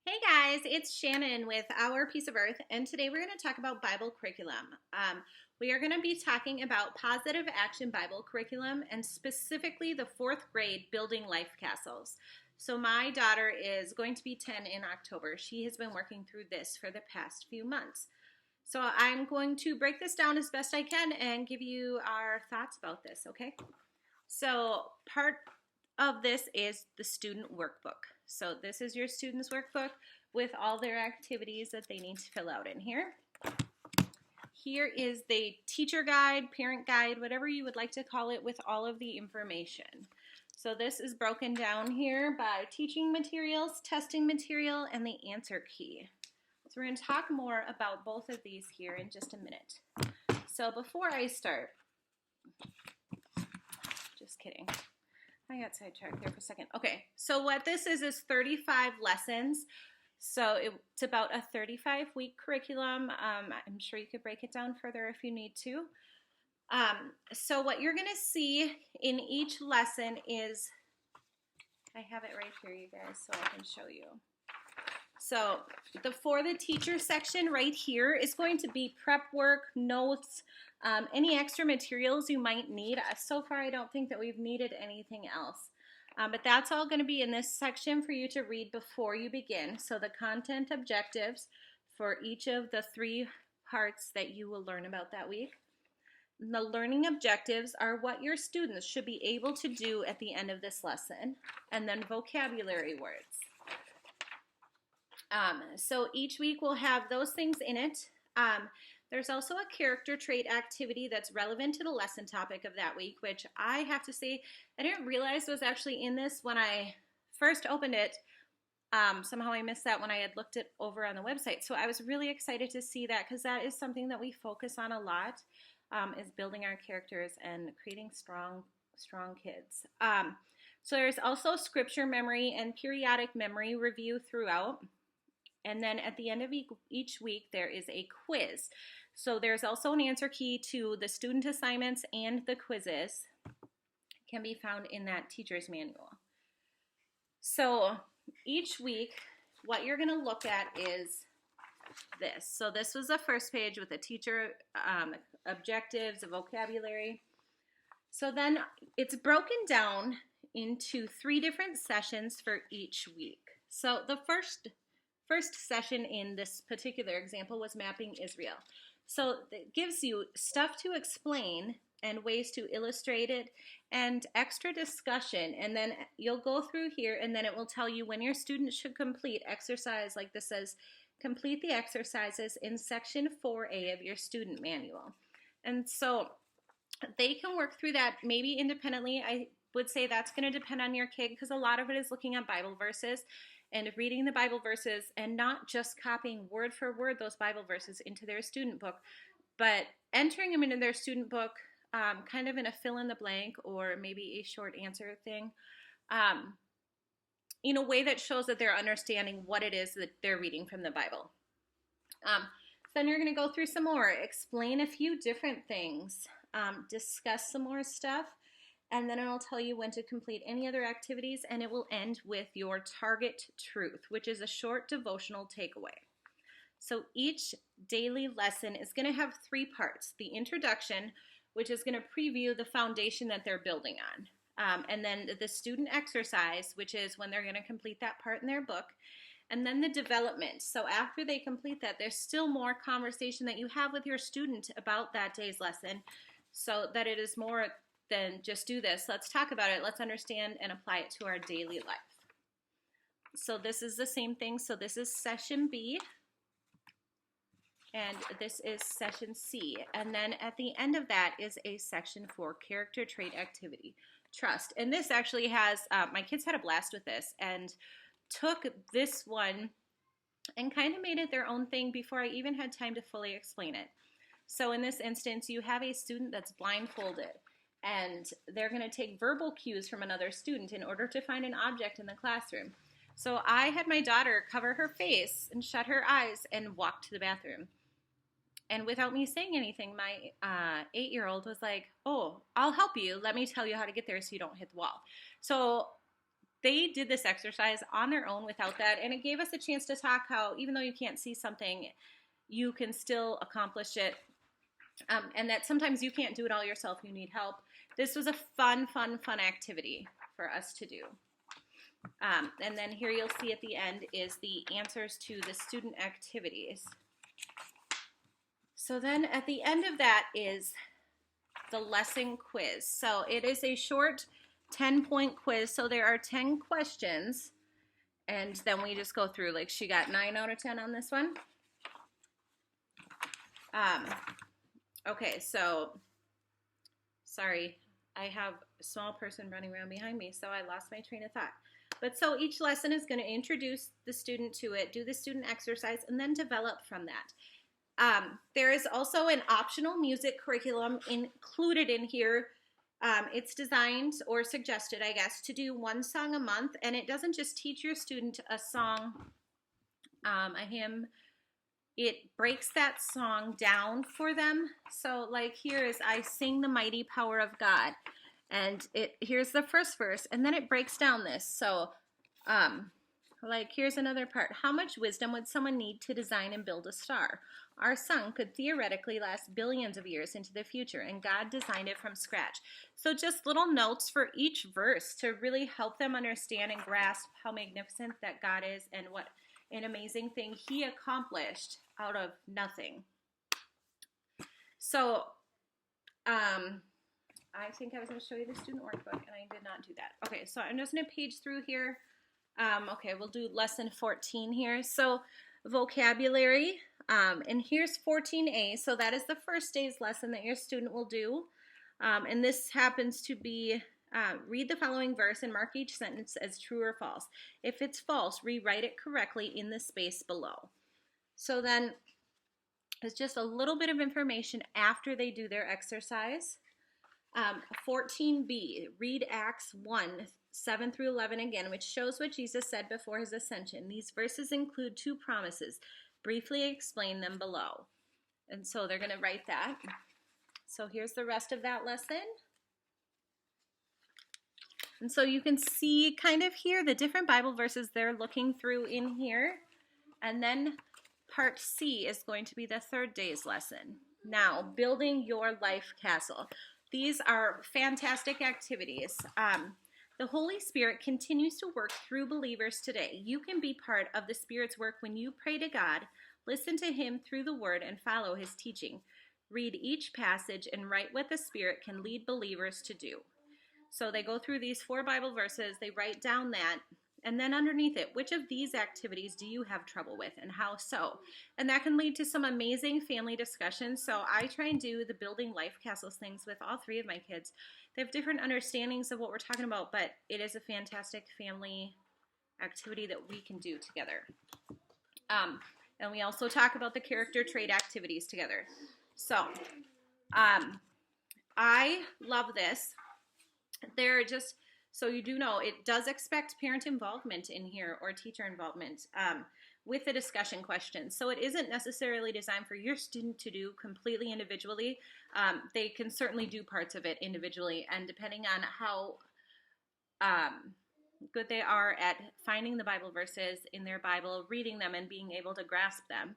Hey guys, it's Shannon with Our Piece of Earth, and today we're going to talk about Bible curriculum. We are going to be talking about positive action Bible curriculum and specifically the fourth grade building life castles. So, my daughter is going to be 10 in October. She has been working through this for the past few months. So, I'm going to break this down as best I can and give you our thoughts about this, okay? So, part of this is the student workbook. So this is your student's workbook with all their activities that they need to fill out in here. Here is the teacher guide, parent guide, whatever you would like to call it, with all of the information. So this is broken down here by teaching materials, testing material, and the answer key. So we're going to talk more about both of these here in just a minute. So before I start, just kidding. I got sidetracked there for a second. Okay, so what this is 35 lessons. So it's about a 35-week curriculum. I'm sure you could break it down further if you need to. So what you're going to see in each lesson is, I have it right here, you guys, so I can show you. So for the teacher section right here is going to be prep work, notes, any extra materials you might need. So far, I don't think that we've needed anything else. But that's all going to be in this section for you to read before you begin. So the content objectives for each of the three parts that you will learn about that week. The learning objectives are what your students should be able to do at the end of this lesson. And then vocabulary words. So each week we'll have those things in it. There's also a character trait activity that's relevant to the lesson topic of that week, which I have to say I didn't realize was actually in this when I first opened it. Somehow I missed that when I had looked it over on the website. So I was really excited to see that because that is something that we focus on a lot, is building our characters and creating strong kids. So there's also scripture memory and periodic memory review throughout. And then at the end of each week, there is a quiz. So there's also an answer key to the student assignments and the quizzes. It can be found in that teacher's manual. So each week, what you're going to look at is this. So this was the first page with the teacher objectives, the vocabulary. So then it's broken down into 3 different sessions for each week. So the first session in this particular example was mapping Israel. So it gives you stuff to explain and ways to illustrate it and extra discussion. And then you'll go through here and then it will tell you when your students should complete exercise, like this says, complete the exercises in section 4A of your student manual. And so they can work through that maybe independently. I would say that's going to depend on your kid because a lot of it is looking at Bible verses and reading the Bible verses and not just copying word for word those Bible verses into their student book, but entering them into their student book kind of in a fill in the blank or maybe a short answer thing in a way that shows that they're understanding what it is that they're reading from the Bible. Then you're going to go through some more, explain a few different things, discuss some more stuff, and then it'll tell you when to complete any other activities, and it will end with your target truth, which is a short devotional takeaway. So each daily lesson is going to have 3 parts. The introduction, which is going to preview the foundation that they're building on. And then the student exercise, which is when they're going to complete that part in their book. And then the development. So after they complete that, there's still more conversation that you have with your student about that day's lesson so that it is more than just do this. Let's talk about it. Let's understand and apply it to our daily life. So this is the same thing. So this is session B. And this is session C. And then at the end of that is a section for character trait activity, trust. And this actually has, my kids had a blast with this and took this one and kind of made it their own thing before I even had time to fully explain it. So in this instance, you have a student that's blindfolded and they're going to take verbal cues from another student in order to find an object in the classroom. So I had my daughter cover her face and shut her eyes and walk to the bathroom. And without me saying anything, my 8-year-old was like, oh, I'll help you. Let me tell you how to get there so you don't hit the wall. So they did this exercise on their own without that, and it gave us a chance to talk how even though you can't see something, you can still accomplish it, and that sometimes you can't do it all yourself, you need help. This was a fun activity for us to do. And then here you'll see at the end is the answers to the student activities. So then at the end of that is the lesson quiz. So it is a short 10-point quiz. So there are 10 questions, and then we just go through. Like she got 9 out of 10 on this one. Okay, so sorry, I have a small person running around behind me, so I lost my train of thought. But so each lesson is going to introduce the student to it, do the student exercise, and then develop from that. There is also an optional music curriculum included in here. It's designed or suggested, I guess, to do 1 song a month, and it doesn't just teach your student a song, a hymn. It breaks that song down for them. So like here is I sing the mighty power of God. And here's the first verse, and then it breaks down this. So like here's another part. How much wisdom would someone need to design and build a star? Our sun could theoretically last billions of years into the future, and God designed it from scratch. So just little notes for each verse to really help them understand and grasp how magnificent that God is and what an amazing thing he accomplished out of nothing. So I think I was going to show you the student workbook, and I did not do that. Okay, so I'm just going to page through here. Okay, we'll do lesson 14 here. So vocabulary, and here's 14A. So that is the first day's lesson that your student will do. And this happens to be read the following verse and mark each sentence as true or false. If it's false, rewrite it correctly in the space below. So then it's just a little bit of information after they do their exercise. 14B, read Acts 1, 7 through 11 again, which shows what Jesus said before his ascension. These verses include 2 promises. Briefly explain them below. And so they're going to write that. So here's the rest of that lesson. And so you can see kind of here the different Bible verses they're looking through in here. And then part C is going to be the 3rd day's lesson. Now, building your life castle. These are fantastic activities. The Holy Spirit continues to work through believers today. You can be part of the Spirit's work when you pray to God, listen to him through the Word, and follow his teaching. Read each passage and write what the Spirit can lead believers to do. So they go through these 4 Bible verses, they write down that, and then underneath it, which of these activities do you have trouble with and how so? And that can lead to some amazing family discussions. So I try and do the building life castles things with all 3 of my kids. They have different understandings of what we're talking about, but it is a fantastic family activity that we can do together. And we also talk about the character trait activities together. So I love this. They're just... So you do know it does expect parent involvement in here or teacher involvement with the discussion questions. So it isn't necessarily designed for your student to do completely individually. They can certainly do parts of it individually, and depending on how good they are at finding the Bible verses in their Bible, reading them, and being able to grasp them.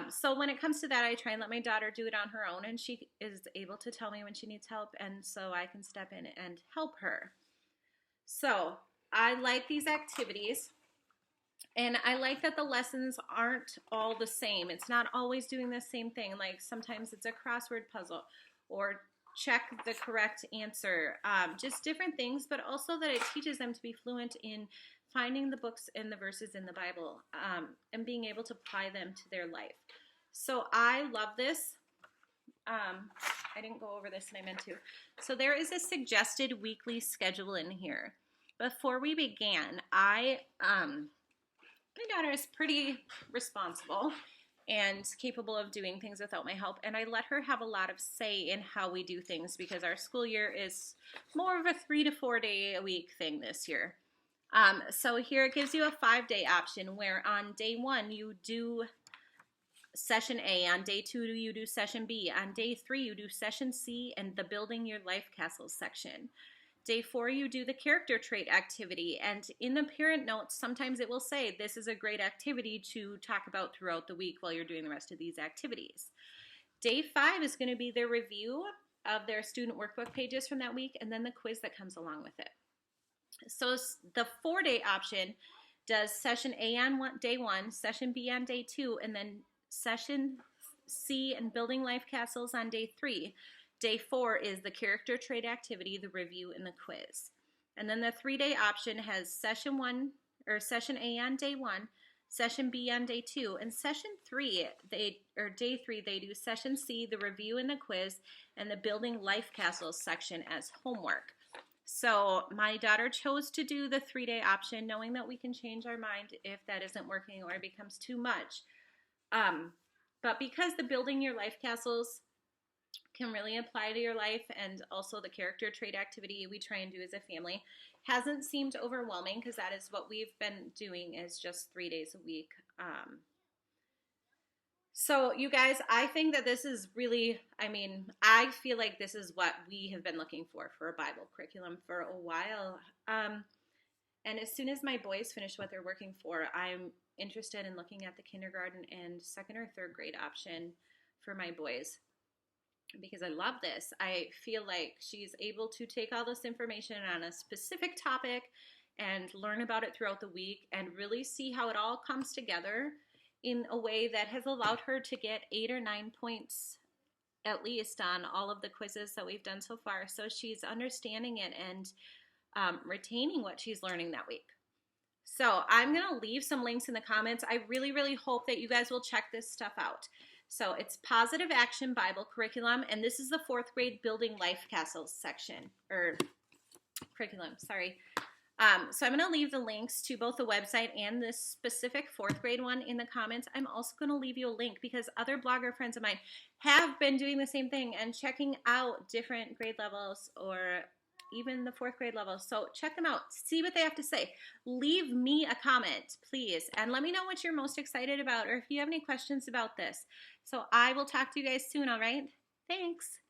So when it comes to that, I try and let my daughter do it on her own, and she is able to tell me when she needs help, and so I can step in and help her. So I like these activities, and I like that the lessons aren't all the same. It's not always doing the same thing. Like sometimes it's a crossword puzzle or check the correct answer, just different things, but also that it teaches them to be fluent in finding the books and the verses in the Bible and being able to apply them to their life. So I love this. I didn't go over this and I meant to. So there is a suggested weekly schedule in here. Before we began, my daughter is pretty responsible and capable of doing things without my help, and I let her have a lot of say in how we do things because our school year is more of a 3 to 4 day a week thing this year. So here it gives you a 5-day option where on day 1 you do session A, on day 2 you do session B, on day 3 you do session C and the building your life castles section. Day 4, you do the character trait activity. And in the parent notes, sometimes it will say this is a great activity to talk about throughout the week while you're doing the rest of these activities. Day 5 is going to be their review of their student workbook pages from that week, and then the quiz that comes along with it. So the 4-day option does session A on day 1, session B on day 2, and then session C and building life castles on day 3. Day 4 is the character trait activity, the review, and the quiz. And then the 3-day option has session A on day 1, session B on day 2, and session 3, day 3, they do session C, the review and the quiz, and the building life castles section as homework. So my daughter chose to do the 3-day option, knowing that we can change our mind if that isn't working or it becomes too much. But because the building your life castles can really apply to your life, and also the character trait activity we try and do as a family hasn't seemed overwhelming, because that is what we've been doing, is just 3 days a week. So you guys, I think that this is really, I feel like this is what we have been looking for a Bible curriculum for a while. And as soon as my boys finish what they're working for, I'm interested in looking at the kindergarten and 2nd or 3rd grade option for my boys, because I love this. I feel like she's able to take all this information on a specific topic and learn about it throughout the week and really see how it all comes together in a way that has allowed her to get 8 or 9 points at least on all of the quizzes that we've done so far. So she's understanding it and retaining what she's learning that week. So I'm going to leave some links in the comments. I really, really hope that you guys will check this stuff out. So it's Positive Action Bible Curriculum, and this is the 4th grade Building Life Castles section, or curriculum, sorry. So I'm going to leave the links to both the website and this specific 4th grade one in the comments. I'm also going to leave you a link because other blogger friends of mine have been doing the same thing and checking out different grade levels or even the 4th grade level. So check them out. See what they have to say. Leave me a comment, please, and let me know what you're most excited about or if you have any questions about this. So I will talk to you guys soon, all right? Thanks.